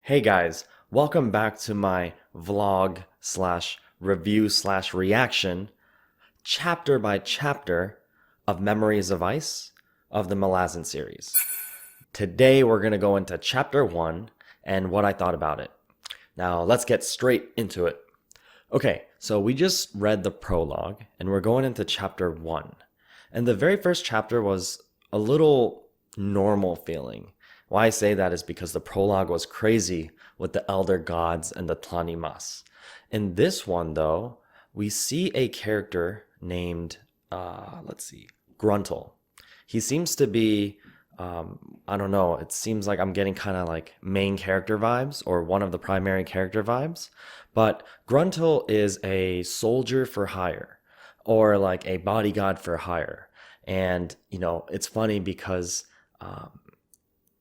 Hey guys, welcome back to my vlog slash review slash reaction, chapter by chapter of Memories of Ice of the Malazan series. Today we're going to go into chapter 1 and what I thought about it. Now let's get straight into it. Okay, so we just read the prologue and we're going into chapter 1. And the very first chapter was a little normal feeling. Why I say that is because the prologue was crazy with the elder gods and the tlan imass. In this one, though, we see a character named, Gruntle. He seems to be, I don't know, it seems like I'm getting kind of like main character vibes or one of the primary character vibes. But Gruntle is a soldier for hire or like a bodyguard for hire. And, it's funny because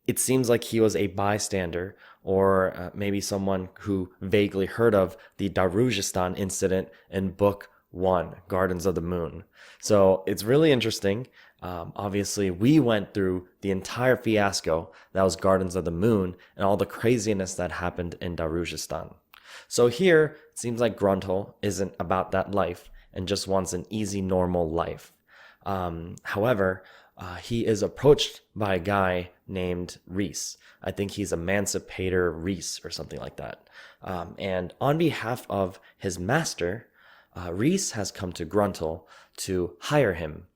it seems like he was a bystander or maybe someone who vaguely heard of the Darujistan incident in book 1, Gardens of the Moon. So it's really interesting. Obviously, we went through the entire fiasco that was Gardens of the Moon and all the craziness that happened in Darujistan. So here, it seems like Gruntle isn't about that life and just wants an easy, normal life. However, he is approached by a guy named Reese. I think he's Emancipator Reese or something like that. And on behalf of his master, Reese has come to Gruntle to hire him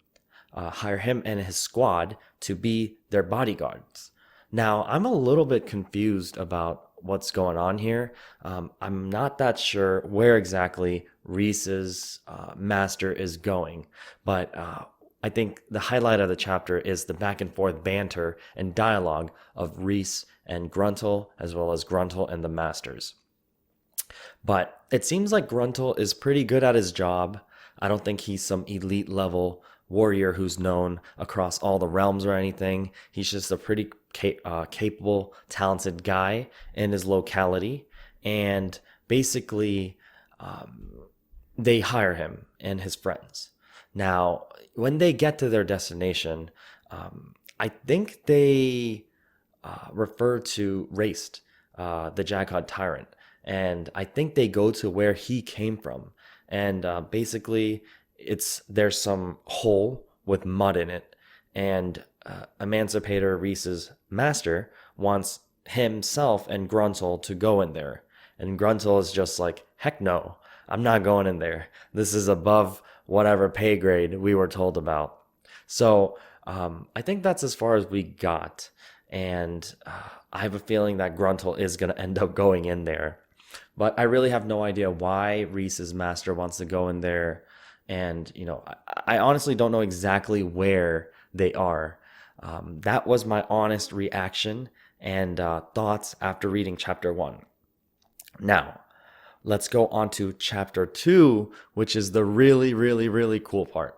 and his squad to be their bodyguards. Now, I'm a little bit confused about what's going on here. I'm not that sure where exactly Reese's master is going, but I think the highlight of the chapter is the back and forth banter and dialogue of Reese and Gruntle, as well as Gruntle and the masters. But it seems like Gruntle is pretty good at his job. I don't think he's some elite level warrior who's known across all the realms or anything. He's just a pretty capable, talented guy in his locality. And basically, they hire him and his friends. Now, when they get to their destination, I think they refer to Raced, the Jackod tyrant, and I think they go to where he came from. And basically, there's some hole with mud in it, and Emancipator Reese's master wants himself and Gruntle to go in there, and Gruntle is just like, heck no, I'm not going in there. This is above whatever pay grade we were told about. So I think that's as far as we got. And I have a feeling that Gruntle is going to end up going in there. But I really have no idea why Reese's master wants to go in there. And, I honestly don't know exactly where they are. That was my honest reaction and thoughts after reading chapter 1. Now, let's go on to chapter 2, which is the really, really, really cool part.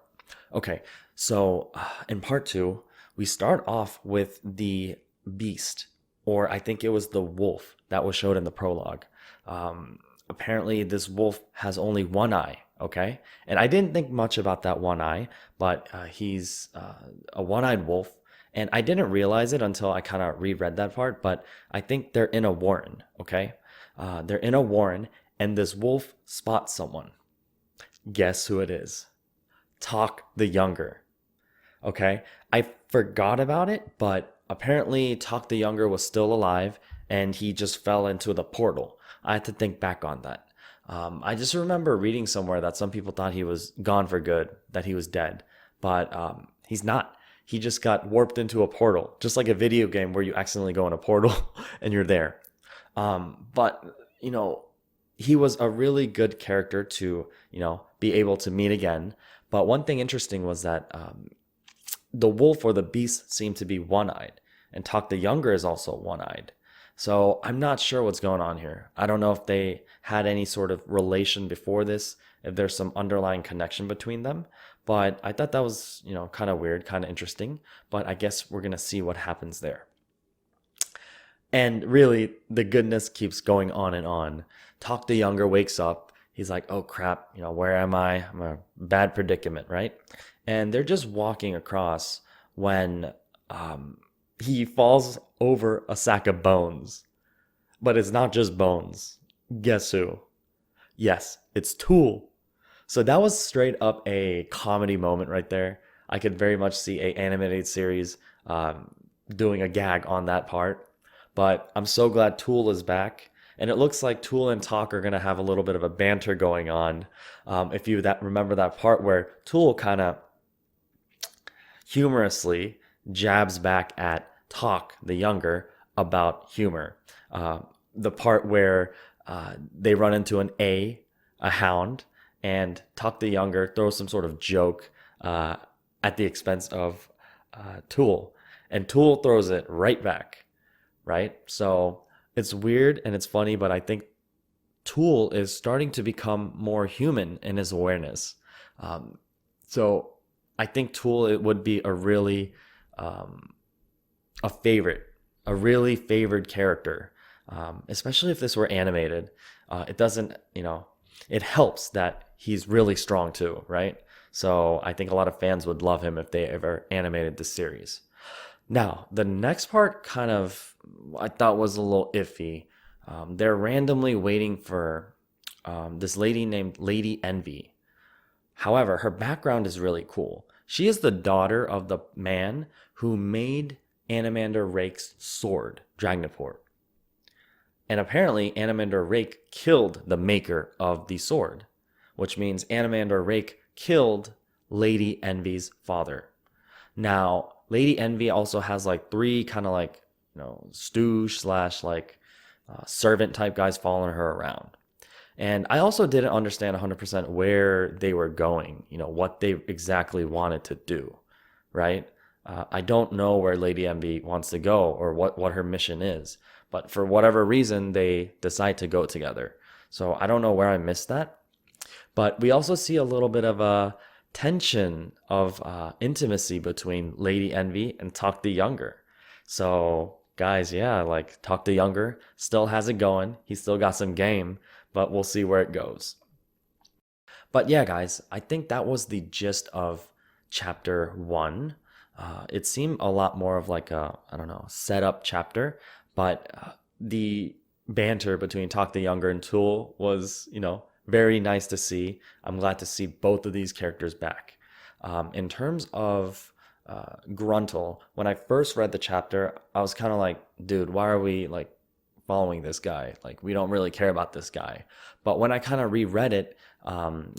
Okay, so in part 2, we start off with the beast, or I think it was the wolf that was showed in the prologue. Apparently, this wolf has only one eye, okay? And I didn't think much about that one eye, but he's a one-eyed wolf. And I didn't realize it until I kind of reread that part, but I think they're in a warren, okay? They're in a warren, and this wolf spots someone. Guess who it is? Talk the Younger. Okay, I forgot about it, but apparently Talk the Younger was still alive and he just fell into the portal. I had to think back on that. I just remember reading somewhere that some people thought he was gone for good, that he was dead, but he's not. He just got warped into a portal, just like a video game where you accidentally go in a portal and you're there. But, he was a really good character to, be able to meet again. But one thing interesting was that the wolf or the beast seemed to be one-eyed, and Talk the Younger is also one-eyed. So I'm not sure what's going on here. I don't know if they had any sort of relation before this, if there's some underlying connection between them. But I thought that was, kind of weird, kind of interesting. But I guess we're going to see what happens there. And really, the goodness keeps going on and on. Talk the Younger wakes up. He's like, oh crap, where am I? I'm in a bad predicament, right? And they're just walking across when he falls over a sack of bones. But it's not just Bones. Guess who? Yes, it's Tool. So that was straight up a comedy moment right there. I could very much see a animated series doing a gag on that part. But I'm so glad Tool is back. And it looks like Tool and Talk are gonna have a little bit of a banter going on. If you that remember that part where Tool kind of humorously jabs back at Talk, the younger, about humor. Uh, the part where they run into a hound, and Talk the younger throws some sort of joke at the expense of Tool, and Tool throws it right back, right? So it's weird and it's funny, but I think Tool is starting to become more human in his awareness. Um, so I think Tool it would be a really um, a favorite, a really favored character, especially if this were animated. It doesn't, it helps that he's really strong too, right? So I think a lot of fans would love him if they ever animated this series. Now, the next part kind of I thought was a little iffy. They're randomly waiting for this lady named Lady Envy. However, her background is really cool. She is the daughter of the man who made Animander Rake's sword, Dragnaport. And apparently, Animander Rake killed the maker of the sword, which means Animander Rake killed Lady Envy's father. Now, Lady Envy also has like three kind of like, stooge slash like servant type guys following her around. And I also didn't understand 100% where they were going, what they exactly wanted to do, right? I don't know where Lady Envy wants to go or what her mission is, but for whatever reason, they decide to go together. So I don't know where I missed that. But we also see a little bit of a tension of intimacy between Lady Envy and Talk the Younger. So, guys, yeah, like Talk the Younger still has it going. He's still got some game, but we'll see where it goes. But yeah, guys, I think that was the gist of chapter one. It seemed a lot more of like a, I don't know, setup chapter, but the banter between Talk the Younger and Tool was, very nice to see. I'm glad to see both of these characters back. In terms of Gruntle, when I first read the chapter, I was kind of like, dude, why are we like following this guy? Like, we don't really care about this guy. But when I kind of reread it,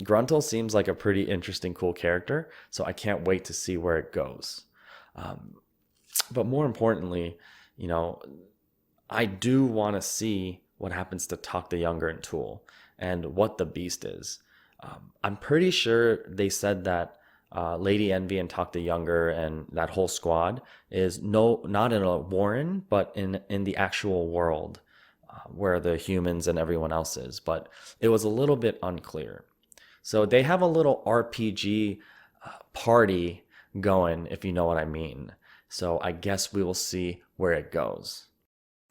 Gruntle seems like a pretty interesting, cool character. So I can't wait to see where it goes. But more importantly, I do want to see what happens to Talk the Younger and Tool and what the beast is. I'm pretty sure they said that Lady Envy and Talk the Younger and that whole squad is not in a warren, but in the actual world where the humans and everyone else is. But it was a little bit unclear. So they have a little RPG party going, if you know what I mean. So I guess we will see where it goes.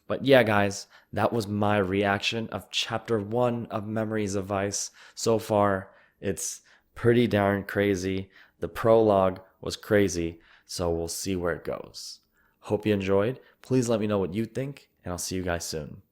But yeah, guys, that was my reaction of chapter one of Memories of Ice. So far, it's pretty darn crazy. The prologue was crazy, so we'll see where it goes. Hope you enjoyed. Please let me know what you think, and I'll see you guys soon.